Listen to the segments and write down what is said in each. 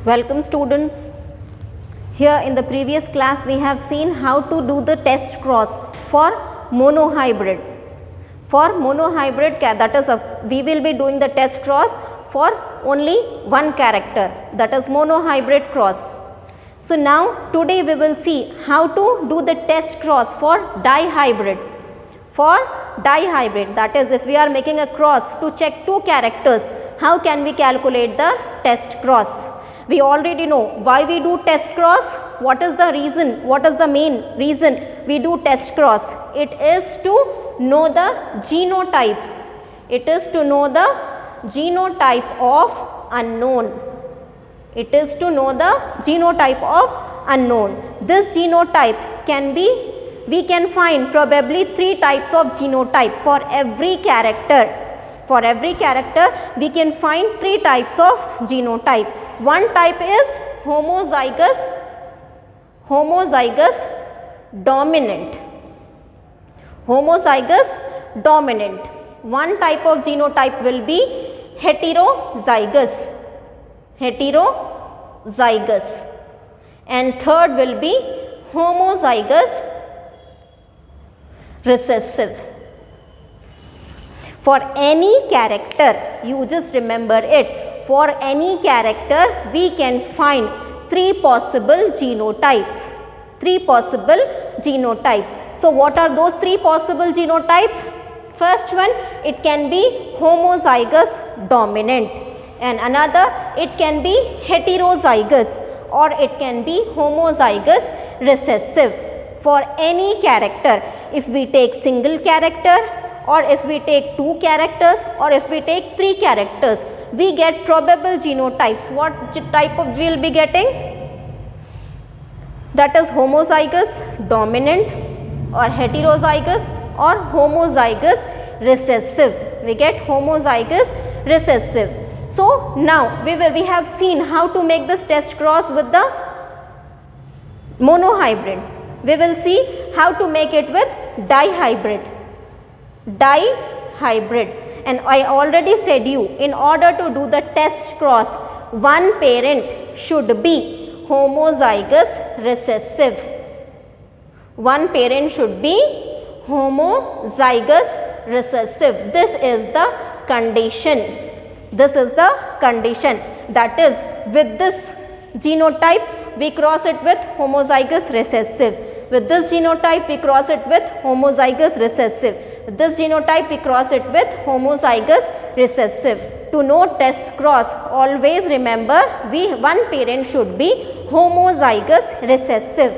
Welcome students. Here in the previous class we have seen how to do the test cross for monohybrid. For monohybrid, that is we will be doing the test cross for only one character, that is monohybrid cross. So now today we will see how to do the test cross for dihybrid. For dihybrid, that is if we are making a cross to check two characters, how can we calculate the test cross? We already know why we do test cross. What is the reason? What is the main reason we do test cross? It is to know the genotype. It is to know the genotype of unknown. It is to know the genotype of unknown. This genotype can be, we can find probably 3 types of genotype for every character. For every character we can find 3 types of genotype. One type is homozygous dominant. Homozygous dominant. One type of genotype will be heterozygous. And third will be homozygous recessive. For any character, you just remember it. For any character, we can find 3 possible genotypes. 3 possible genotypes. So what are those 3 possible genotypes? First one, it can be homozygous dominant, and another it can be heterozygous, or it can be homozygous recessive. For any character, if we take single character, or if we take 2 characters, or if we take 3 characters, we get probable genotypes. What type of we will be getting? That is homozygous dominant, or heterozygous, or homozygous recessive. We get homozygous recessive. So now we have seen how to make this test cross with the monohybrid. We will see how to make it with dihybrid. And I already said you, in order to do the test cross, one parent should be homozygous recessive. One parent should be homozygous recessive. This is the condition. This is the condition. That is, with this genotype we cross it with homozygous recessive. With this genotype we cross it with homozygous recessive. With this genotype we cross it with homozygous recessive. To know test cross, always remember one parent should be homozygous recessive.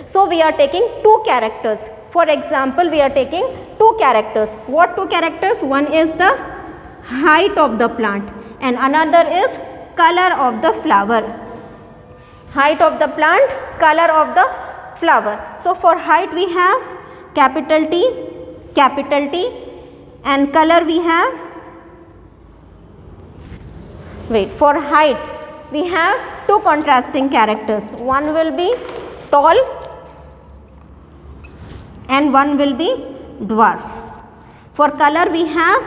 So we are taking 2 characters. For example, we are taking 2 characters. What 2 characters? One is the height of the plant and another is color of the flower. Height of the plant, color of the flower. So for height we have capital T, and color we have, for height we have 2 contrasting characters. One will be tall and one will be dwarf. For color we have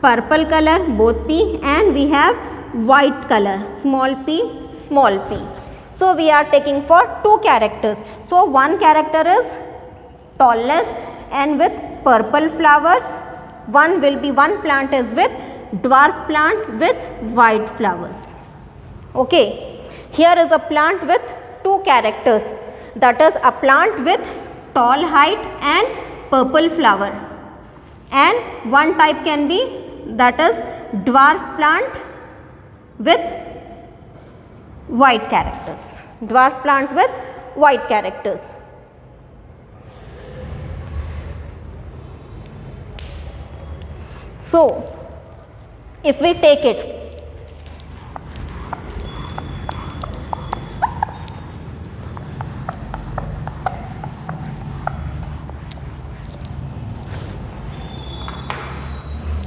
purple color, both P, and we have white color, small p. So we are taking for 2 characters. So one character is tallness and with purple flowers. One plant is with dwarf plant with white flowers. Okay. Here is a plant with 2 characters. That is a plant with tall height and purple flower. And one type can be, that is dwarf plant with white characters. Dwarf plant with white characters. So if we take it,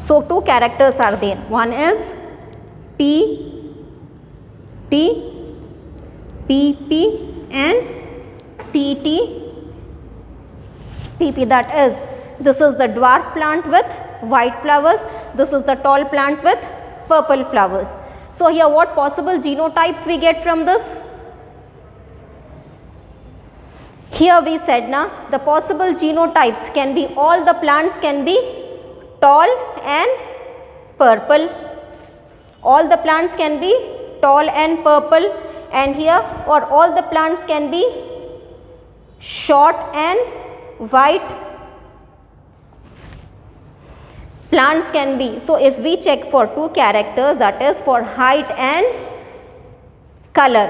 so 2 characters are there. One is T, PP and TT, PP. That is, this is the dwarf plant with white flowers, this is the tall plant with purple flowers. So here what possible genotypes we get from this? Here we said now the possible genotypes can be, all the plants can be tall and purple. All the plants can be tall and purple, and here, or all the plants can be short and white. Plants can be, so if we check for two characters, that is for height and color,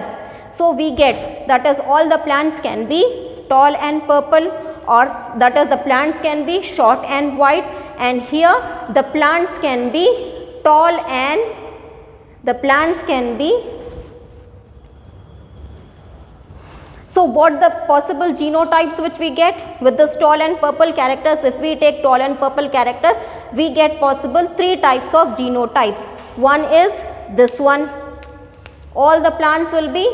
so we get that is all the plants can be tall and purple, or that is the plants can be short and white, and here the plants can be tall and the plants can be. So what the possible genotypes which we get with this tall and purple characters? If we take tall and purple characters, we get possible three types of genotypes. One is this one, all the plants will be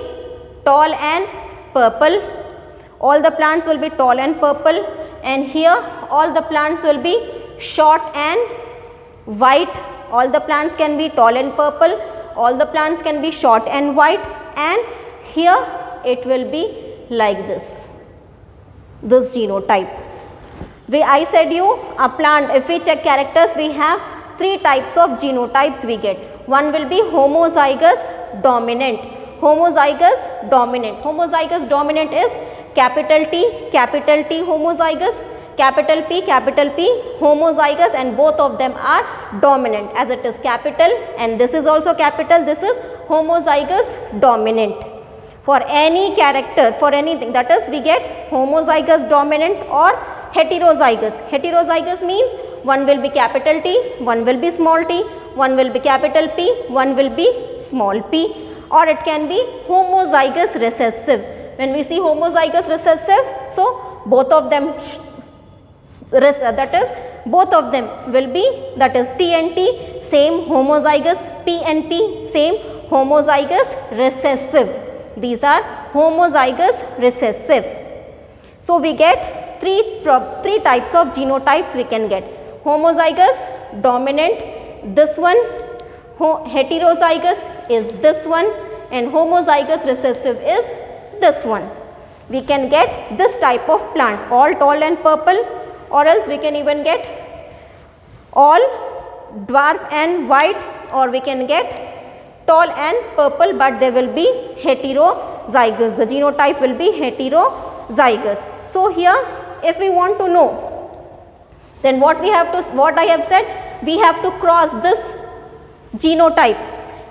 tall and purple, all the plants will be tall and purple, and here all the plants will be short and white. All the plants can be tall and purple, all the plants can be short and white, and here it will be like this genotype. I said you a plant, if we check characters, we have three types of genotypes we get. One will be homozygous dominant. Homozygous dominant. Homozygous dominant is capital T homozygous, capital P homozygous, and both of them are dominant, as it is capital and this is also capital, this is homozygous dominant. For any character, for anything, that is we get homozygous dominant or heterozygous. Heterozygous means one will be capital T, one will be small t, one will be capital P, one will be small p, or it can be homozygous recessive. When we see homozygous recessive, so both of them that is both of them will be, that is T and T same homozygous, P and P same homozygous recessive. These are homozygous recessive. So we get three types of genotypes we can get. Homozygous dominant, this one, heterozygous is this one, and homozygous recessive is this one. We can get this type of plant, all tall and purple, or else we can even get all dwarf and white, or we can get tall and purple, but they will be heterozygous. The genotype will be heterozygous. So here if we want to know, then what I have said, we have to cross this genotype.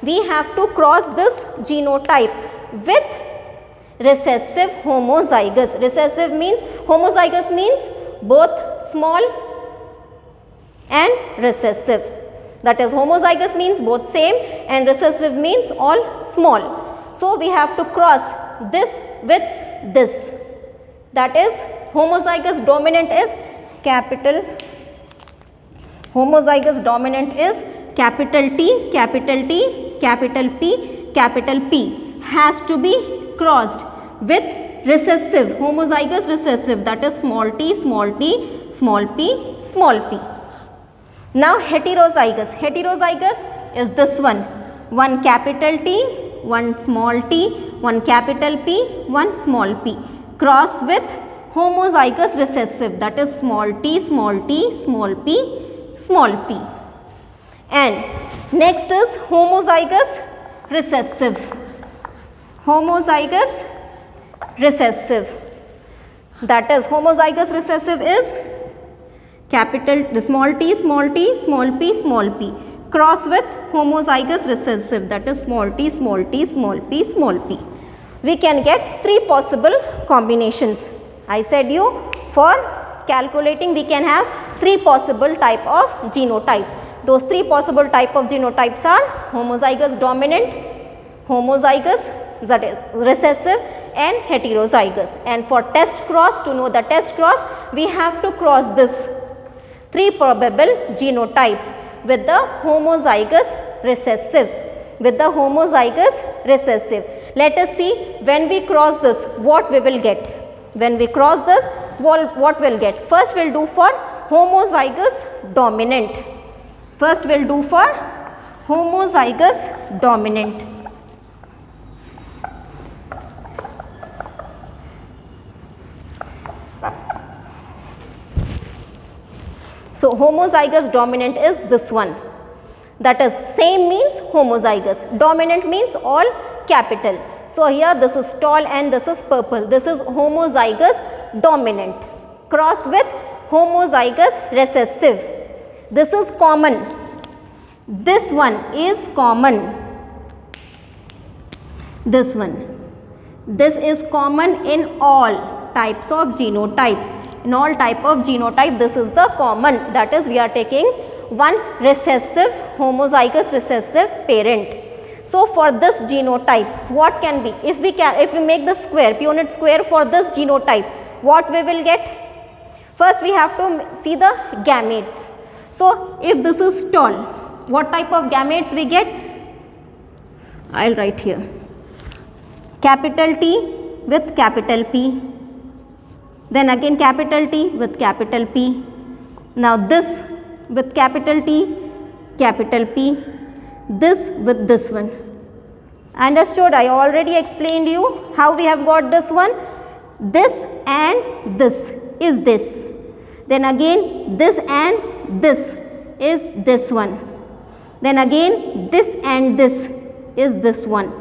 We have to cross this genotype with recessive homozygous. Recessive means, homozygous means both small and recessive. That is, homozygous means both same and recessive means all small. So we have to cross this with this. That is, homozygous dominant is capital, homozygous dominant is capital T, capital T, capital P, capital P, has to be crossed with recessive, homozygous recessive, that is small t, small t, small p, small p. Now heterozygous, heterozygous is this one capital T, one small t, one capital P, one small p, cross with homozygous recessive, that is small t, small t, small p, small p. And next is homozygous recessive, homozygous recessive, that is homozygous recessive is capital small t, small p, small p, cross with homozygous recessive, that is small t, small p, small p. We can get three possible combinations. I said you, for calculating we can have three possible type of genotypes. Those three possible type of genotypes are homozygous dominant, homozygous, that is recessive, and heterozygous. And for test cross, to know the test cross, we have to cross this three probable genotypes with the homozygous recessive, with the homozygous recessive. Let us see, when we cross this, what we will get. When we cross this, what we'll get. First we'll do for homozygous dominant. First we'll do for homozygous dominant. So homozygous dominant is this one. That is, same means homozygous, dominant means all capital. So here this is tall and this is purple. This is homozygous dominant crossed with homozygous recessive. This is common. This one is common. This one. This is common in all types of genotypes. In all type of genotype, this is the common. That is, we are taking one recessive, homozygous recessive parent. So for this genotype, what can be? If we make the square, Punnett square for this genotype, what we will get? First we have to see the gametes. So if this is tall, what type of gametes we get? I will write here. Capital T with capital P. Then again capital T with capital P. Now this with capital T, capital P. This with this one. Understood? I already explained you how we have got this one. This and this is this. Then again this and this is this one. Then again this and this is this one.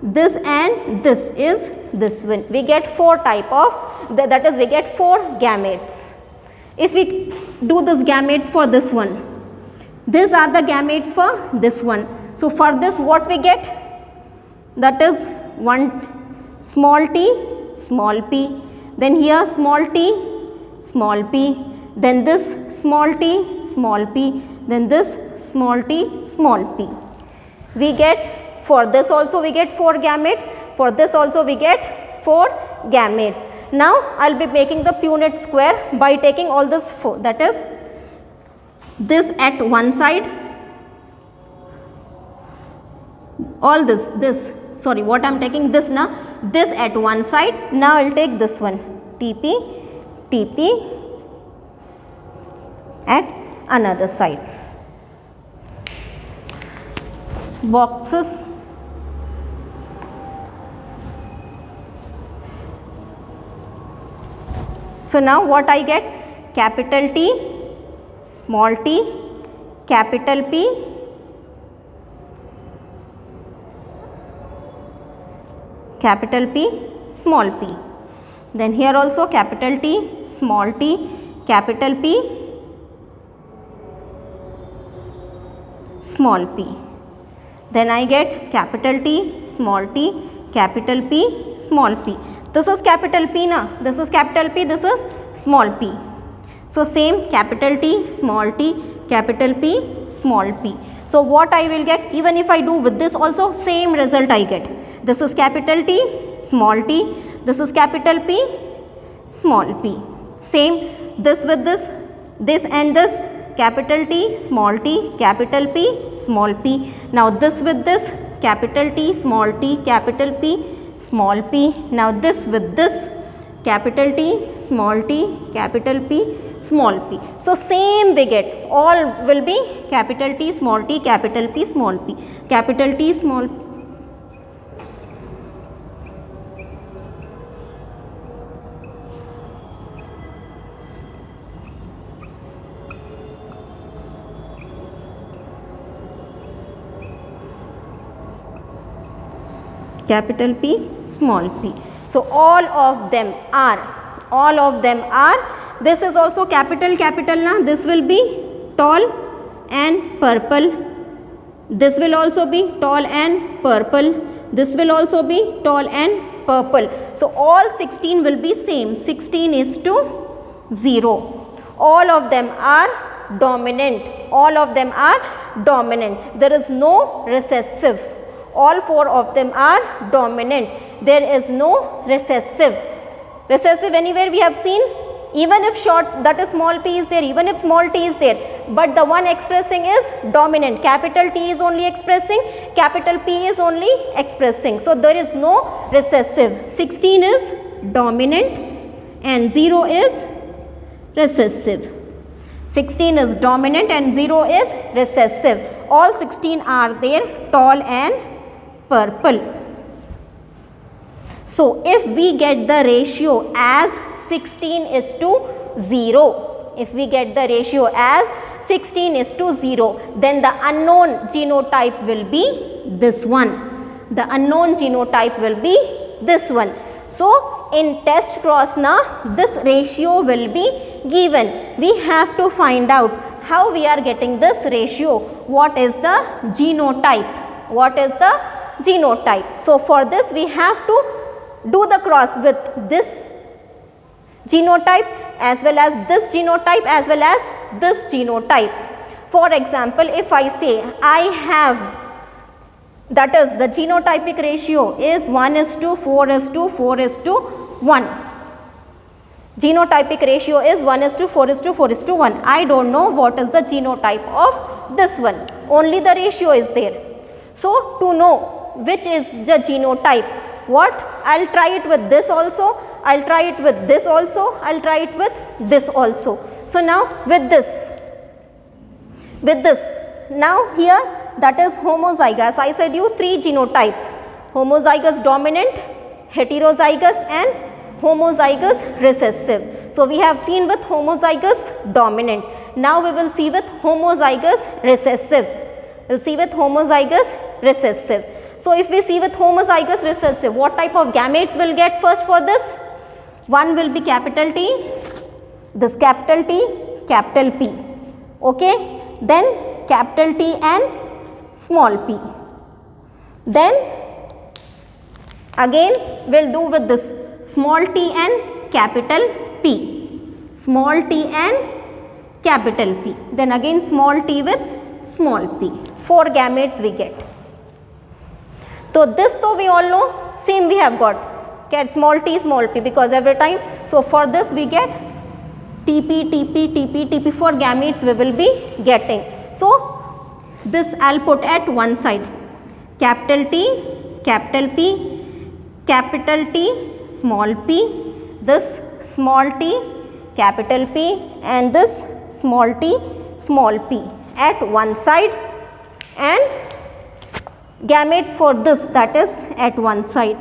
This and this is this one. We get four type of, that is, we get four gametes. If we do this gametes for this one, these are the gametes for this one. So for this what we get? That is one small t, small p. Then here small t, small p. Then this small t, small p. Then this small t, small p. We get, for this also we get four gametes. For this also we get four gametes. Now I will be making the Punnett square by taking all this four. That is, this at one side, all this, sorry, what I am taking this now, this at one side. Now I will take this one, TP, TP at another side. Boxes. So now what I get? Capital T, small t, capital P, capital P, small p. Then here also capital T, small t, capital P, small p. Then I get capital T, small t, capital P, small p. This is capital P na, this is capital P, this is small p. So same capital T, small t, capital P, small p. So what I will get, even if I do with this also, same result I get. This is capital T, small t, this is capital P, small p. Same, this with this and this, capital T, small t, capital P, small p. Now this with this, capital T, small t, capital P, small p. Now this with this, capital T, small t, capital P, small p. So same we get, all will be capital T, small t, capital P, small p, capital T, small p. Capital P, small p. So all of them are, this is also capital na, this will be tall and purple, this will also be tall and purple, this will also be tall and purple. So all 16 will be same, 16:0. All of them are dominant, there is no recessive. All four of them are dominant. There is no recessive. Recessive anywhere we have seen, even if short, that is small p is there, even if small t is there, but the one expressing is dominant. Capital T is only expressing, capital P is only expressing. So there is no recessive. 16 is dominant and 0 is recessive. 16 is dominant and 0 is recessive. all 16 are there tall and purple. So if we get the ratio as 16:0, if we get the ratio as 16:0, then the unknown genotype will be this one. The unknown genotype will be this one. So in test cross now this ratio will be given. We have to find out how we are getting this ratio. What is the genotype? What is the genotype? So for this we have to do the cross with this genotype as well as this genotype as well as this genotype. For example, if I say I have, that is the genotypic ratio is 1:4:4:1. Genotypic ratio is 1:4:4:1. I don't know what is the genotype of this one. Only the ratio is there. So to know which is the genotype, what? I'll try it with this also, I'll try it with this also, I'll try it with this also. So now with this, now here that is homozygous. I said you 3 genotypes: homozygous dominant, heterozygous and homozygous recessive. So we have seen with homozygous dominant. Now we will see with homozygous recessive. We'll see with homozygous recessive. So if we see with homozygous recessive, what type of gametes we'll get first for this? One will be capital T, this capital T, capital P. Okay. Then capital T and small p. Then again we'll do with this small t and capital P. Small t and capital P. Then again small t with small p. 4 gametes we get. So this though we all know, same we have got, get small t, small p, because every time. So for this we get TP, TP, TP, TP, 4 gametes we will be getting. So this I'll put at one side, capital T, capital P, capital T, small p, this small t, capital P and this small t, small p at one side, and gametes for this, that is at one side,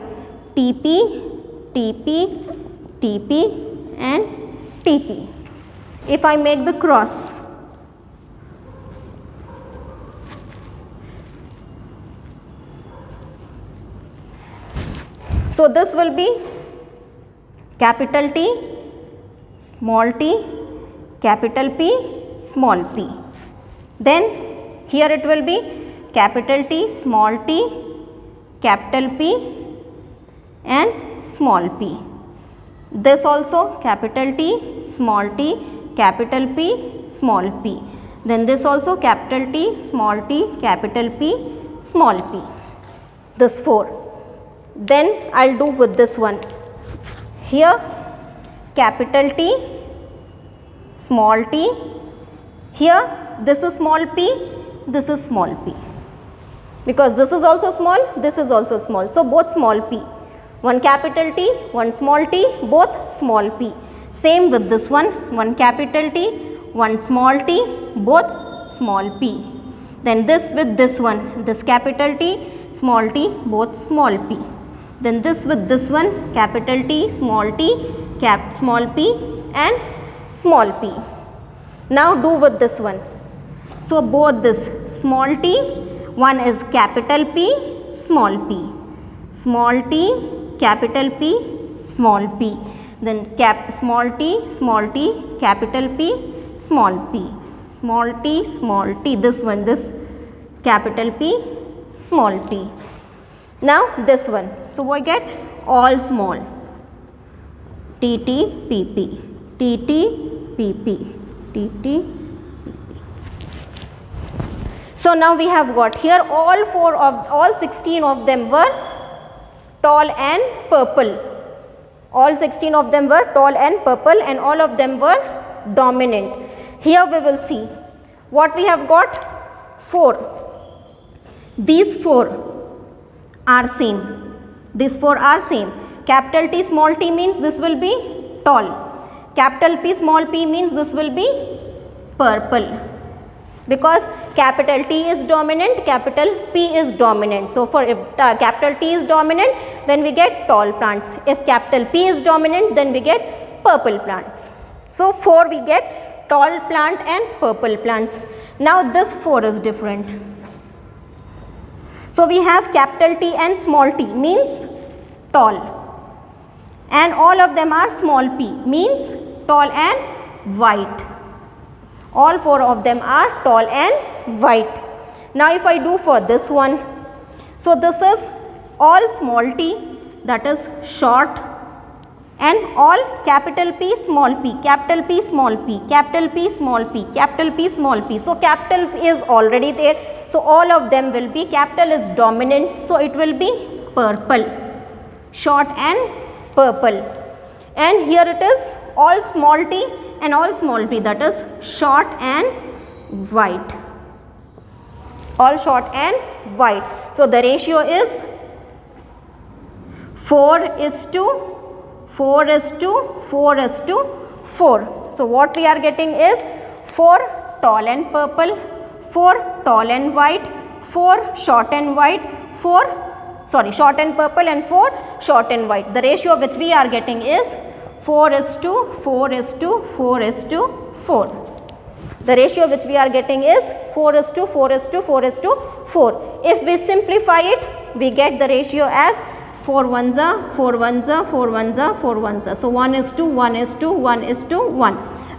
TP, TP, TP and TP. If I make the cross, so this will be capital T, small t, capital P, small p. Then here it will be capital T, small t, capital P and small p. This also capital T, small t, capital P, small p. Then this also capital T, small t, capital P, small p. This 4. Then I'll do with this one. Here capital T, small t. Here this is small p, this is small p. Because this is also small, this is also small. So both small p. One capital T, one small t, both small p. Same with this one, one capital T, one small t, both small p. Then this with this one, this capital T, small t, both small p. Then this with this one, capital T, small small p and small p. Now do with this one. So both this small t, one is capital P, small p, small t, capital P, small p. Then small t, capital P, small p, small t, this one, this capital P, small p. Now this one, so we get all small, TT, PP, TT, PP, TT. So now we have got here all 16 of them were tall and purple. All 16 of them were tall and purple and all of them were dominant. Here we will see what we have got, 4. These 4 are same. These 4 are same. Capital T, small t means this will be tall. Capital P, small p means this will be purple. because capital T is dominant, capital P is dominant. So for if capital T is dominant, then we get tall plants. If capital P is dominant, then we get purple plants. So 4 we get tall plant and purple plants. Now this 4 is different. So we have capital T and small t means tall, and all of them are small p means tall and white. All 4 of them are tall and white. Now if I do for this one, so this is all small t, that is short, and all capital P small p, capital P small p, capital P small p, capital P small p. So capital is already there. So all of them will be, capital is dominant, so it will be purple, short and purple. And here it is all small t and all small p, that is short and white. All short and white. So the ratio is 4:4:4:4. So what we are getting is 4 tall and purple, 4 tall and white, 4 short and white, short and purple, and 4 short and white. The ratio which we are getting is 4:4:4:4. The ratio which we are getting is 4:4:4:4. If we simplify it, we get the ratio as 4 ones are 4 ones are 4 ones are 4 ones are. So 1:1:1:1:1.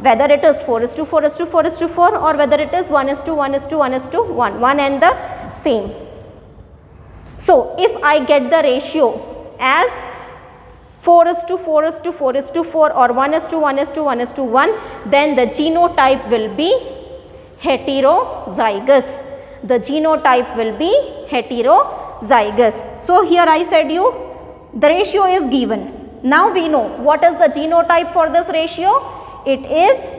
Whether it is 4:4:4:4 or whether it is 1:1:1:1, one and the same. So if I get the ratio as 4:4:4:4 or 1:1:1:1, then the genotype will be heterozygous. The genotype will be heterozygous. So here I said you the ratio is given. Now we know what is the genotype for this ratio. It is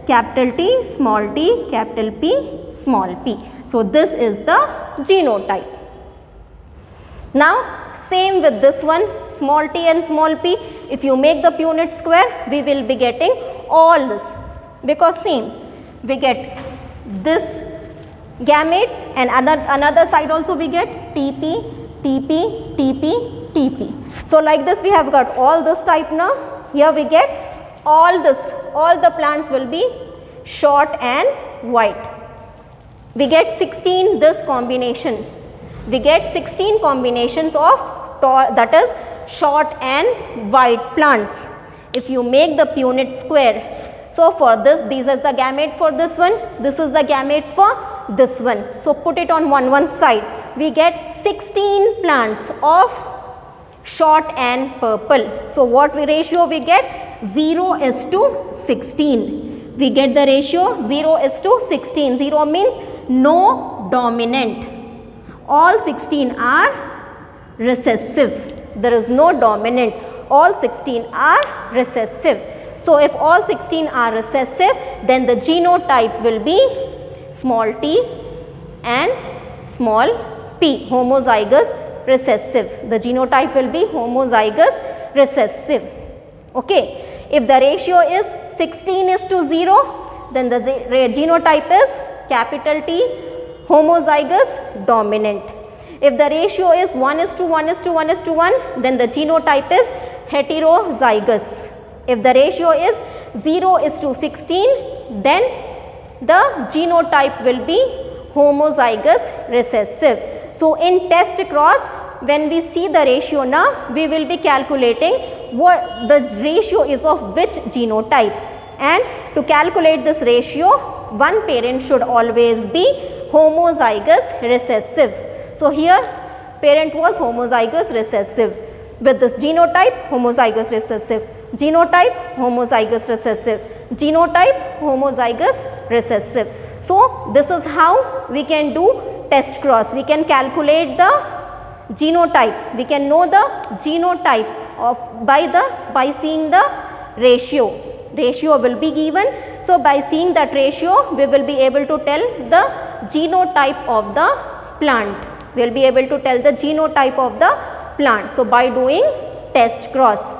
capital T, small t, capital P, small p. So this is the genotype. Now same with this one, small t and small p. If you make the Punnett square, we will be getting all this, because same we get this gametes, and another side also we get TP, TP, TP, TP. So like this we have got all this type now. Here we get all this, all the plants will be short and white. We get 16 this combination. We get 16 combinations of tall, that is short and white plants. If you make the Punnett square, so for this, these are the gamete for this one, this is the gametes for this one. So put it on one side. We get 16 plants of short and purple. So what ratio we get? 0:16. We get the ratio 0:16. 0 means no dominant. All 16 are recessive. There is no dominant. All 16 are recessive. So if all 16 are recessive, then the genotype will be small t and small p, homozygous recessive. The genotype will be homozygous recessive. Okay. If the ratio is 16:0, then the genotype is capital T, homozygous dominant. If the ratio is 1:1:1:1, then the genotype is heterozygous. If the ratio is 0:16, then the genotype will be homozygous recessive. So in test cross, when we see the ratio now, we will be calculating what the ratio is of which genotype, and to calculate this ratio, one parent should always be homozygous recessive. So here parent was homozygous recessive with this genotype homozygous recessive, genotype homozygous recessive, genotype homozygous recessive. So this is how we can do test cross. We can calculate the genotype. We can know the genotype of by seeing the ratio. Ratio will be given. So by seeing that ratio, we will be able to tell the genotype of the plant. We will be able to tell the genotype of the plant. So by doing test cross.